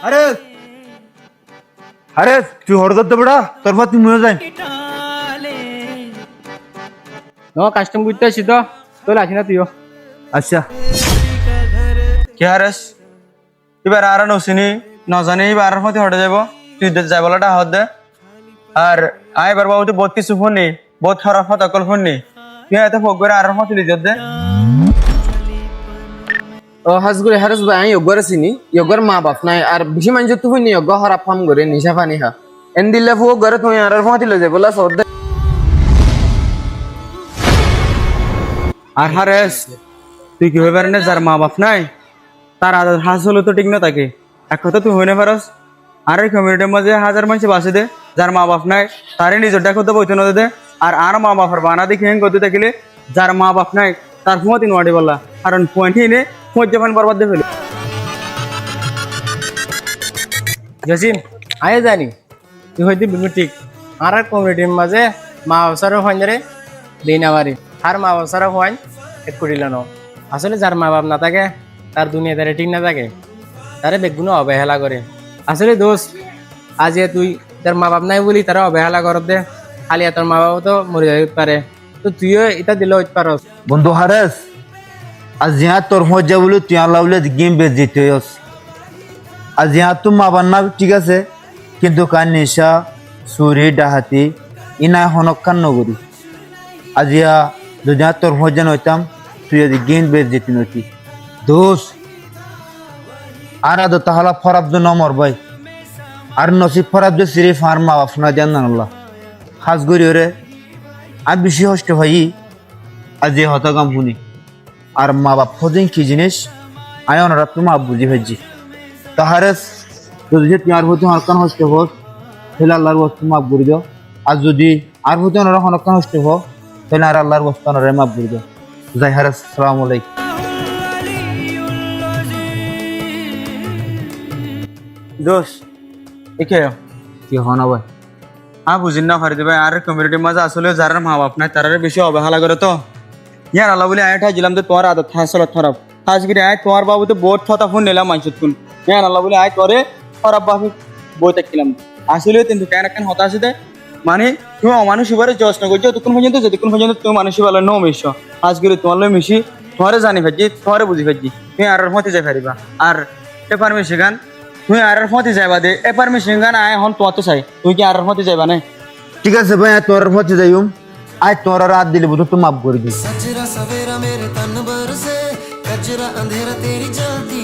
আরে আরে তুই হরদর দে বেড়া তোর পর তুই মরে যাই কাস্টম করতে আসি তো তোর আসি না তুইও। আচ্ছা কি হারেস এবার আর নসিনি নজানি এবার মতে হটে যাব তুই যাই বলাটা হাত দে আর আয় এবার বাবু তুই বহুত কিছু শুনি বহুত খারাপ হত অকল শুনি তুই এত ফোক করে আর মতে লিজত দে ও হাজগুড়ি হারস ভাই আমি ইয়গর চিনি ইয়গর মা বাপ নাই আর বেশি মানুষ তো হইনি ইয়গ হরাপ ফাম করে নিশা পানি হা এন দিলে ফু ঘরে তুই আর ফাঁতি লই যাই বলা সদ আর হারেস তুই কি হয়ে পারেন যার মা বাপ নাই তার আদর হাস হলো তো ঠিক না তাকে এক কথা তুই হইনে পারস আর এই কমিউনিটির মাঝে হাজার মানুষ বাসে দে যার মা বাপ নাই তারে নিজেরটা করতে বইতে না দে আর মা বাপের বানা দেখি হেন করতে থাকিলে যার মা বাপ নাই তার ফুঁয়াতি নোয়াটি বললা কারণ পয়েন্টই নে ফুঁজ যখন বরবাদ দিয়ে ফেলে জসিম আয় জানি তুই হইতে বিলকুল ঠিক আর কমিউনিটির মাঝে মা বাপসারও হয় রে দিন আমারি আর মা বাপসারও হয় এক করিল ন আসলে যার মা বাপ না থাকে তার দুনিয়াদারে ঠিক না থাকে তারে বেগুনো অবহেলা করে আসলে দোষ আজ তুই তার মা বাপ নাই বলি তারা অবহেলা করত দে খালি তোর মা বাবা তো মরে যাইতে পারে তো তুইও এটা দিলে হইতে পারস বন্ধু হারেস আজ यहाँ তোর মজা বলে তুই আল্লাহ বলে গেম বেচ দিতে আজ यहाँ তুম মাবার না ঠিক আছে কিন্তু কান নেশা চুরি ডাহাতি ইনা হনকান নগরী আজ ইয়া যদি তোর মজা নইতাম তুই যদি গেম বেচ দিতি নতি দোষ আর আদো তাহলে ফরাব দো নমর ভাই আর নসিব ফরাব দো সিরিফ আর মা বাপ না জান আল্লাহ খাস গরি রে আর বেশি কষ্ট ভাই আজ এ হতগাম শুনি আর মা বাপ খোঁজেন কি জিনিস আয় ওনারা তোমার বুঝি ভাইজি তাহারে যদি তোমার প্রতি হনকান হস্ত হোক তাহলে আল্লাহর বস্তু মাফ করে দাও আর যদি আর প্রতি ওনারা হনকান হস্ত হোক তাহলে আর আল্লাহর বস্তু ওনারা মাফ করে দাও যাই হারেস আসসালামু আলাইকুম দোষ একে কি হন ভাই বুঝিন না পারি দেবে আর কমিউনিটির মাঝে আসলে যারা মা বাপ নাই তারা বেশি অবহেলা করে তো ইয়ার আল্লাহ বলে আয় ঠাইছিলাম তো তোমার আদত হাসল খারাপ আজকে আয় তোমার বাবু তো বহুত ফতা ফোন নিলাম মাইসুত কোন ইয়ার আল্লাহ বলে আয় করে খারাপ বাবু বই দেখছিলাম আসলে কিন্তু কেন কেন হতা আছে দে মানে তুমি অমানুষ এবারে যত্ন করছো যতক্ষণ পর্যন্ত তুমি মানুষ বেলা নো মিশ আজকে তোমার লই মিশি তোমারে জানি ফেলছি তোমারে বুঝি ফেলছি তুমি আর মতে যাই পারিবা আর এ পারমিশন গান তুমি আর মতে যাইবা দে এ পারমিশন গান আয় হন তোমার তো চাই তুমি কি আর মতে যাইবা না ঠিক আছে ভাই তোর মতে যাইম আজ তোর রাত দিলে বুঝো তো মাফ করে দিই सजरा सवेरा मेरे तन भर से कजरा अंधेरा तेरी जलती